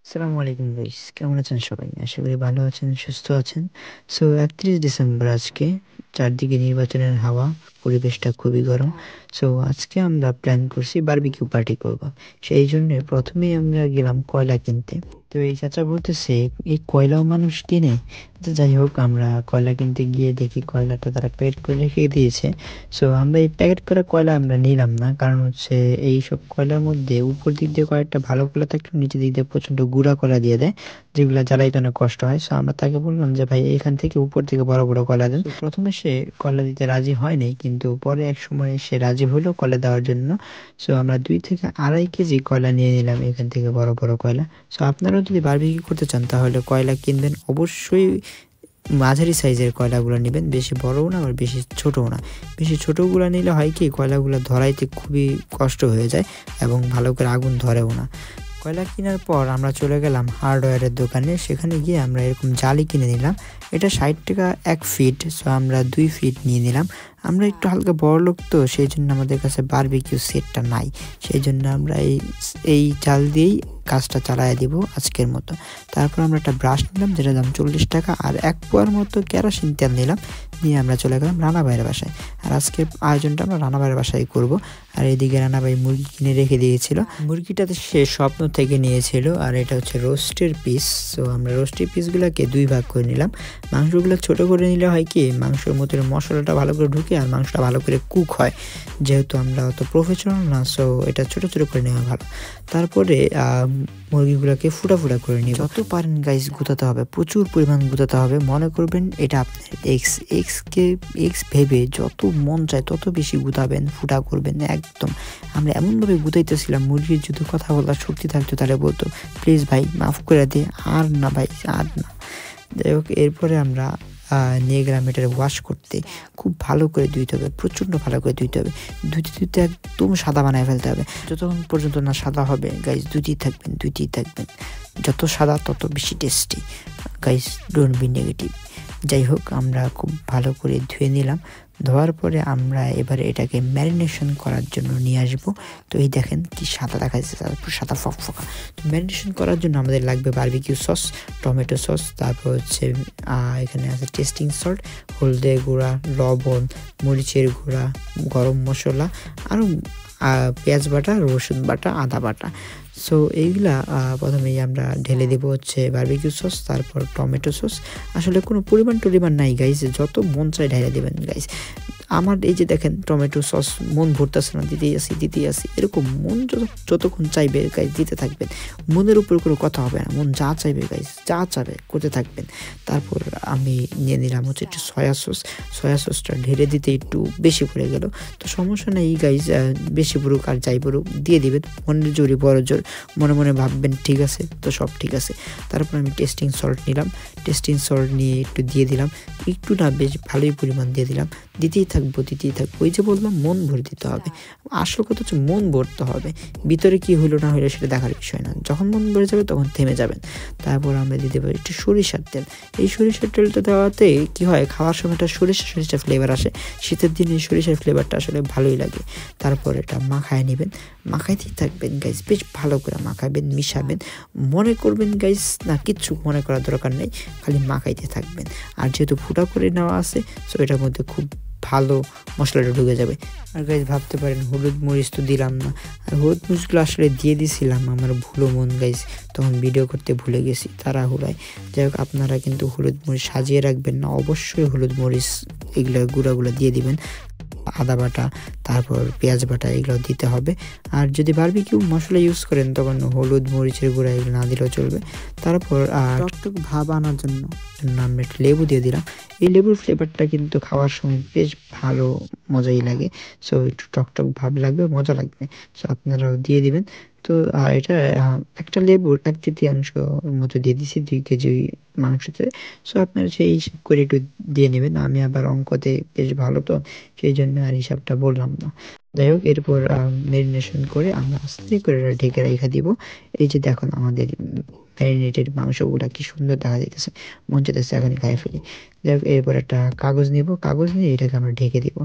আসসালামু আলাইকুম গাইস, কেমন আছেন সবাই? আশা করি ভালো আছেন, সুস্থ আছেন। সো 31 ডিসেম্বর আজকে, চারদিকে নির্বাচনের হাওয়া, পরিবেশটা খুবই গরম। সো আজকে আমরা প্ল্যান করছি বারবিকিউ পার্টি করব। সেই জন্য প্রথমেই আমরা গেলাম কয়লা কিনতে। তো এই চাচা বলতেছে এই কয়লাও মানুষ কিনে। তো যাই হোক, আমরা কয়লা কিনতে গিয়ে দেখি কয়লাটা তারা প্যাকেট করে রেখে দিয়েছে। সো আমরা এই প্যাকেট করা কয়লা আমরা নিলাম না, কারণ হচ্ছে এই সব কয়লার মধ্যে উপর দিক দিয়ে কয়েকটা ভালো কয়লা থাকলে নিচের দিক দিয়ে প্রচন্ড গুঁড়া কয়লা দিয়ে দেয়, যেগুলো জ্বালাইতে অনেক কষ্ট হয়। সো আমরা তাকে বললাম যে ভাই এখান থেকে উপর থেকে বড় বড় কয়লা দেন। So, প্রথমে সে কয়লা দিতে রাজি হয়নি, কিন্তু পরে এক সময় সে রাজি হলো কয়লা দেওয়ার জন্য। সো আমরা 2 থেকে আড়াই কেজি কয়লা নিয়ে নিলাম এখান থেকে, বড় বড় কয়লা। সো আপনারাও যদি বারবিকিউ করতে চান তাহলে কয়লা কিনবেন অবশ্যই মাঝারি সাইজের কয়লাগুলো নেবেন, বেশি বড়ও না আবার বেশি ছোটও না। বেশি ছোটোগুলো নিলে হয় কি, কয়লাগুলো ধরাইতে খুবই কষ্ট হয়ে যায় এবং ভালো করে আগুন ধরেও না। কয়লা কেনার পর আমরা চলে গেলাম হার্ডওয়্যারের দোকানে। সেখানে গিয়ে আমরা এরকম জালি কিনে নিলাম। এটা 60 টাকা 1 ফিট। সো আমরা 2 ফিট নিয়ে নিলাম। আমরা একটু হালকা বড় লোক, তো সেই জন্য আমাদের কাছে বারবিকিউ সেটটা নাই। সেই জন্য আমরা এই জাল দিয়েই কাজটা চালায় দিব আজকের মতো। তারপর আমরা একটা ব্রাশ নিলাম, যেটা দাম 40 টাকা, আর 1 পোয়ার মতো কেরোসিন তেল নিলাম। নিয়ে আমরা চলে গেলাম রানা ভাইয়ের বাসায়। আর আজকের আয়োজনটা আমরা রানা ভাইয়ের বাসায় করব। আর এদিকে রানা ভাই মুরগি কিনে রেখে দিয়েছিল। মুরগিটাতে সে স্বপ্ন থেকে নিয়েছিল, আর এটা হচ্ছে রোস্টের পিস। সো আমরা রোস্টের পিসগুলোকে 2 ভাগ করে নিলাম। মাংসগুলো ছোট করে নিলে হয় কি, মাংসের মধ্যে মশলাটা ভালো করে ঢুকে আর মাংসটা ভালো করে কুক হয়। যেহেতু আমরা অত প্রফেশনাল না, সো এটা ছোট ছোট করে নেওয়া ভালো। তারপরে মুরগিগুলোকে ফুটা ফুটা করে নিই। যত পারেন গাইস গুঁতাতে হবে, প্রচুর পরিমাণ গুঁতাতে হবে। মনে করবেন এটা আপনার এক্স ভেবে যত মন চায় তত বেশি গুঁতাবেন, ফুটা করবেন একদম। আমরা এমনভাবে গুঁতাইতেছিলাম, মুরগির যদি কথা বলার শক্তি থাকতো তাহলে বলতো প্লিজ ভাই মাফ করে দে, আর না ভাই, আর না। যাই হোক, এরপরে আমরা নিয়ে গেলাম এটার ওয়াশ করতে। খুব ভালো করে ধুইতে হবে, প্রচণ্ড ভালো করে ধুইতে হবে। ধুইতে ধুইতে একদম সাদা বানায় ফেলতে হবে। যতক্ষণ পর্যন্ত না সাদা হবে গাইস, ধুইতেই থাকবেন। যত সাদা তত বেশি tasty guys, don't be negative. যাই হোক, আমরা খুব ভালো করে ধুয়ে নিলাম। ধোয়ার পরে আমরা এবার এটাকে ম্যারিনেশন করার জন্য নিয়ে আসবো। তো এই দেখেন কি সাদা দেখা যাচ্ছে, তারপর সাদা ফকফকা। তো ম্যারিনেশন করার জন্য আমাদের লাগবে বারবিকিউ সস, টমেটো সস, তারপর হচ্ছে এখানে আছে টেস্টিং সল্ট, হলদে গুঁড়া, লবণ, মরিচের গুঁড়া, গরম মশলা, আরও পেঁয়াজ বাটা, রসুন বাটা, আদা বাটা। সো এইগুলা প্রথমেই আমরা ঢেলে দেবো হচ্ছে বারবিকিউ সস, তারপর টমেটো সস। আসলে কোনো পরিমাণ নাই গাইস, যত মন চায় ঢেলে দেবেন গাইস। আমার এই যে দেখেন টমেটো সস মন ভরতেছে না, দিতেই আসি, এরকম মন যতক্ষণ চাইবে গাইস দিতে থাকবেন। মনের উপর কোনো কথা হবে না, মন যা চাইবে গাইস, যা চাবে করতে থাকবেন। তারপর আমি নিয়ে নিলাম হচ্ছে একটু সয়া সসটা ঢেলে দিতে একটু বেশি পড়ে গেল। তো সমস্যা নেই গাইস, বেশি পড়ুক আর যাই পড়ুক দিয়ে দিবেন, মনের জোরে বড় জোর। মনে মনে ভাববেন ঠিক আছে, তো সব ঠিক আছে। তারপর আমি টেস্টিং সল্ট নিলাম, টেস্টিং সল্ট নিয়ে একটু দিয়ে দিলাম, একটু না বেশ ভালোই পরিমাণ দিয়ে দিলাম। দিতেই থাকবো। ওই যে বললাম মন ভরে দিতে হবে। আসল কথা হচ্ছে মন ভরতে হবে, ভিতরে কি হলো না হলো সেটা দেখার বিষয় না। যখন মন ভরে যাবে তখন থেমে যাবেন। তারপর আমরা দিতে পারি একটু সরিষার তেল। এই সরিষার তেলটা দেওয়াতে কি হয়, খাওয়ার সময় একটা সরিষা ফ্লেভার আসে। শীতের দিনে সরিষার ফ্লেভারটা আসলে ভালোই লাগে। তারপর এটা মাখায় নেবেন, মাখাইতেই থাকবেন গাইস, বেশ ভালো করে মাখাবেন, মিশাবেন। মনে করবেন গাইস না, কিচ্ছু মনে করার দরকার নেই, খালি মাখাইতে থাকবেন। আর যেহেতু ফুটা করে নেওয়া আছে, সো এটার মধ্যে খুব ভালো মশলাটা ঢুকে যাবে। আর গাইস ভাবতে পারেন হলুদ মরিচ তো দিলাম না, আর হলুদ মরিচগুলো আসলে দিয়ে দিছিলাম, আমার ভুলো মন গাইস, তখন ভিডিও করতে ভুলে গেছি তাড়াহুড়ায়। যাই হোক, আপনারা কিন্তু হলুদ মরিচ সাজিয়ে রাখবেন না, অবশ্যই হলুদ মরিচ এগুলো গুঁড়াগুলো দিয়ে দিবেন। আদা বাটা, তারপর পেঁয়াজ বাটা, এগুলো দিতে হবে। আর যদি বারবিকিউ মশলা ইউজ করেন তখন হলুদ মরিচের গুঁড়া এগুলো না দিলেও চলবে। তারপর টকটক ভাব আনার জন্য আমরা একটু লেবু দিয়ে দিলাম। এই লেবুর ফ্লেভারটা কিন্তু খাওয়ার সময় বেশ ভালো, মজাই লাগে। সো একটু টকটক ভাব লাগবে, মজা লাগবে। সো আপনারাও দিয়ে দিবেন। তো আর এটা একটা লেবুর 1/3 মতো দিয়ে দিছি 2 কেজি মাংসতে। সো আপনারা সেই হিসাব করে একটু দিয়ে নেবেন। আমি আবার অঙ্কতে বেশ ভালো, তো সেই জন্য আর হিসাবটা বললাম না। যাই হোক, এরপর ম্যারিনেশন করে আমরা আস্তে করে ঢেকে রেখে দিব। এই যে দেখুন আমাদের ম্যারিনেটেড মাংসগুলা কি সুন্দর দেখা যাইতেছে, মন চাইতেছে এখনই খাইয়ে ফেলি। যাই হোক, এরপর একটা কাগজ নিব, কাগজ নিয়ে এটাকে আমরা ঢেকে দিব,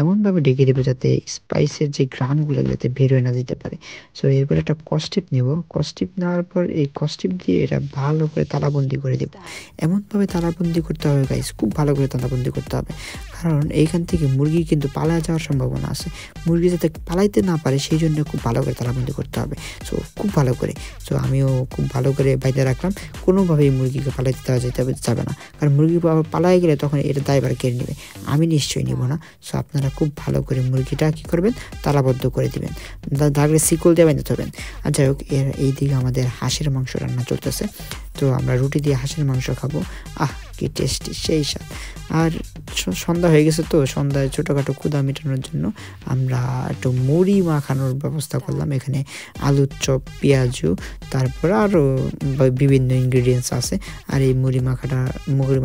এমনভাবে ঢেকে দেবো যাতে স্পাইসের যে ঘ্রাণগুলো যাতে বের হয়ে না যেতে পারে। সো এরপর একটা কস্টিপ নেব, কস্টিপ নেওয়ার পর এই কস্টিপ দিয়ে এটা ভালো করে তালাবন্দি করে দেব। এমনভাবে তালাবন্দি করতে হবে গাইস, খুব ভালো করে তালাবন্দি করতে হবে, কারণ এইখান থেকে মুরগি কিন্তু পালায় যাওয়ার সম্ভাবনা আছে। মুরগি যাতে পালাইতে না পারে সেই জন্য খুব ভালো করে তালাবন্দি করতে হবে। সো খুব ভালো করে, সো আমিও খুব ভালো করে বাইরে রাখলাম, কোনোভাবেই মুরগিকে পালাইতে দেওয়া যাবে না, কারণ মুরগি পালায় গেলে তখন এটা দায়ভার কেড়ে নেবে, আমি নিশ্চয়ই নিব না। সো আপনারা খুব ভালো করে মুরগিটা কী করবেন, তালাবদ্ধ করে দিবেন, দাগলে শিকল দিয়ে বাঁধতে হবেন। আর যাই হোক, এইদিকে আমাদের হাঁসের মাংস রান্না চলতেছে, তো আমরা রুটি দিয়ে হাঁসের মাংস খাবো। কি টেস্টি, সেই স্বাদ। আর সন্ধ্যা হয়ে গেছে, তো সন্ধ্যায় ছোটোখাটো ক্ষুধা মেটানোর জন্য আমরা একটু মুড়ি মাখানোর ব্যবস্থা করলাম। এখানে আলুর চপ, পেঁয়াজু, তারপর আরও বিভিন্ন ইনগ্রিডিয়েন্টস আছে। আর এই মুড়ি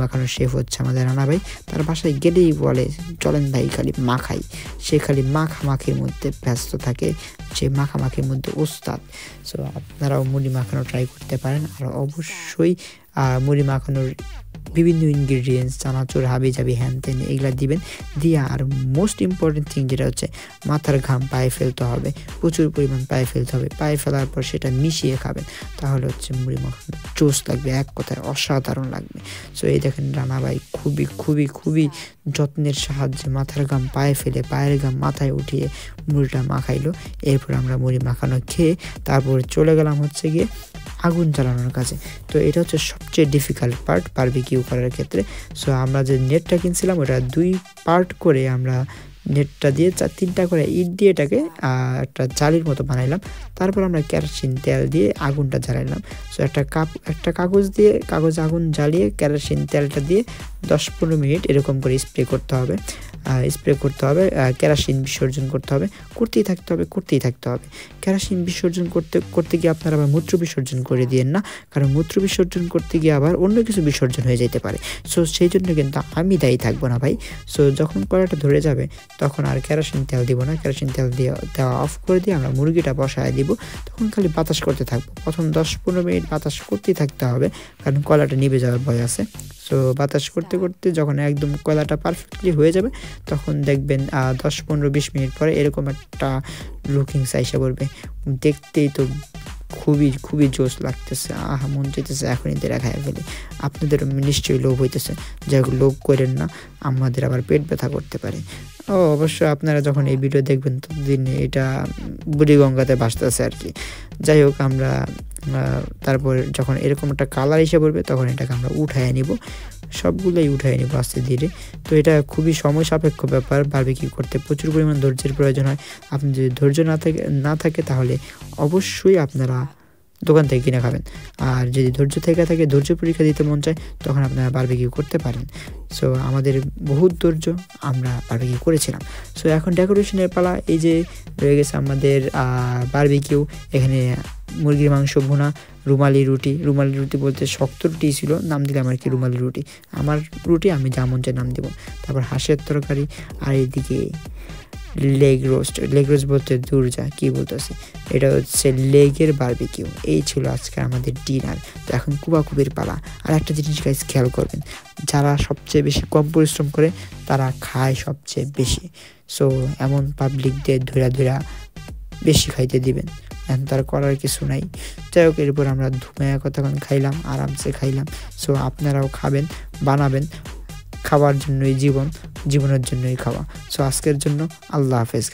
মাখানোর শেফ হচ্ছে আমাদের রানা ভাই। তার বাসায় গেলেই বলে চলেন ভাই খালি মাখাই, সে খালি মাখামাখির মধ্যে ব্যস্ত থাকে, সে মাখামাখির মধ্যে ওস্তাদ। সো আপনারাও মুড়ি মাখানো ট্রাই করতে পারেন। আর অবশ্যই মুড়ি মাখানোর বিভিন্ন ইনগ্রিডিয়েন্টস, চানাচুর, হাবিজাবি, হ্যান ত্যান এগুলা দিবেন। দিয়ে আর মোস্ট ইম্পর্টেন্ট থিং যেটা হচ্ছে মাথার ঘাম পায়ে ফেলতে হবে, প্রচুর পরিমাণ পায়ে ফেলতে হবে। পায়ে ফেলার পর সেটা মিশিয়ে খাবেন, তাহলে হচ্ছে মুড়ি মাখানো জোস লাগবে, এক কথায় অসাধারণ লাগবে। সো এই দেখেন রানা ভাই খুবই খুবই খুবই যত্নের সাহায্যে মাথার ঘাম পায়ে ফেলে পায়ের ঘাম মাথায় উঠিয়ে মুড়িটা মাখাইলো। এরপর আমরা মুড়ি মাখানো খেয়ে তারপর চলে গেলাম হচ্ছে গিয়ে আগুন জ্বালানোর কাছে। তো এটা হচ্ছে সবচেয়ে ডিফিকাল্ট পার্ট বারবিকিউ করার ক্ষেত্রে। সো আমরা যে নেটটা কিনছিলাম ওটা 2 পার্ট করে আমরা নেটটা দিয়ে 3টা করে ইট দিয়ে এটাকে একটা জালির মতো বানাইলাম। তারপর আমরা কেরোসিন তেল দিয়ে আগুনটা জ্বালাইলাম। সো একটা কাগজ আগুন জ্বালিয়ে কেরোসিন তেলটা দিয়ে 10-15 মিনিট এরকম করে স্প্রে করতে হবে, কেরোসিন বিসর্জন করতেই থাকতে হবে। কেরোসিন বিসর্জন করতে গিয়ে আপনারা আবার মূত্র বিসর্জন করে দিয়েন না, কারণ মূত্র বিসর্জন করতে গিয়ে আবার অন্য কিছু বিসর্জন হয়ে যেতে পারে। সো সেই জন্য কিন্তু আমি দায়ী থাকবো না ভাই। সো যখন কড়াইটা ধরে যাবে তখন আর কেরোসিন তেল দিব না, কেরোসিন তেল দেওয়া অফ করে দিয়ে আমরা মুরগিটা বসায় দিব। তখন খালি বাতাস করতে থাকবো, প্রথম 10-15 মিনিট বাতাস করতেই থাকতে হবে, কারণ কয়লাটা নিভে যাওয়ার ভয় আছে। সো বাতাস করতে করতে যখন একদম কয়লাটা পারফেক্টলি হয়ে যাবে তখন দেখবেন 10-15-20 মিনিট পরে এরকম একটা লুকিং সাইসা পড়বে। দেখতেই তো খুবই খুবই জোস লাগতেছে, মন চাইতেছে এখনই দিয়ে খাইয়া ফেলি। আপনাদের নিশ্চয়ই লোভ হইতেছে, যাই হোক লোভ করেন না, আমাদের আবার পেট ব্যথা করতে পারে। অবশ্যই আপনারা যখন এই ভিডিও দেখবেন ততদিন এটা বুড়িগঙ্গাতে ভাসতেছে আর কি। যাই হোক, আমরা তারপর যখন এরকম একটা কালার এসে পড়বে তখন এটাকে আমরা উঠায় নিব, সবগুলোই উঠায় নিব আস্তে ধীরে। তো এটা খুবই সময় সাপেক্ষ ব্যাপার, বারবিকিউ করতে প্রচুর পরিমাণ ধৈর্যের প্রয়োজন হয়। আপনি যদি ধৈর্য না থাকে তাহলে অবশ্যই আপনারা দোকান থেকে কিনে খাবেন। আর যদি ধৈর্য থেকে থাকে, ধৈর্য পরীক্ষা দিতে মন চায়, তখন আপনারা বারবিকিউ করতে পারেন। সো আমাদের বহুত ধৈর্য, আমরা বারবিকিউ করেছিলাম। সো এখন ডেকোরেশনের পালা। এই যে রয়ে গেছে আমাদের বারবিকিউ। এখানে মুরগির মাংস ভুনা, রুমালি রুটি বলতে শক্ত রুটি ছিল, নাম দিলাম আর কি রুমালি রুটি। আমার রুটি আমি যা মন চাই নাম দেব। তারপর হাঁসের তরকারি, আর এইদিকে লেগ রোস্ট বলতে দূর যা কি বলতেছি, এটা হচ্ছে লেগের বারবিকিউ। এই ছিল আজকে আমাদের ডিনার। তো এখন কুবাকুবির পালা। আর একটা জিনিস গাইস খেয়াল করবেন, যারা সবচেয়ে বেশি কম পরিশ্রম করে তারা খায় সবচেয়ে বেশি। সো এমন পাবলিকদের ধরা বেশি খাইতে দিবেন, এখন তার করার কিছু নাই। যাই হোক, এরপর আমরা ধুমায়া কতক্ষণ খাইলাম, আরামসে খাইলাম। সো আপনারাও খাবেন, বানাবেন, খাওয়ার জন্যই জীবনের জন্যই খাওয়া। সো আজকের জন্য আল্লাহ হাফেজ।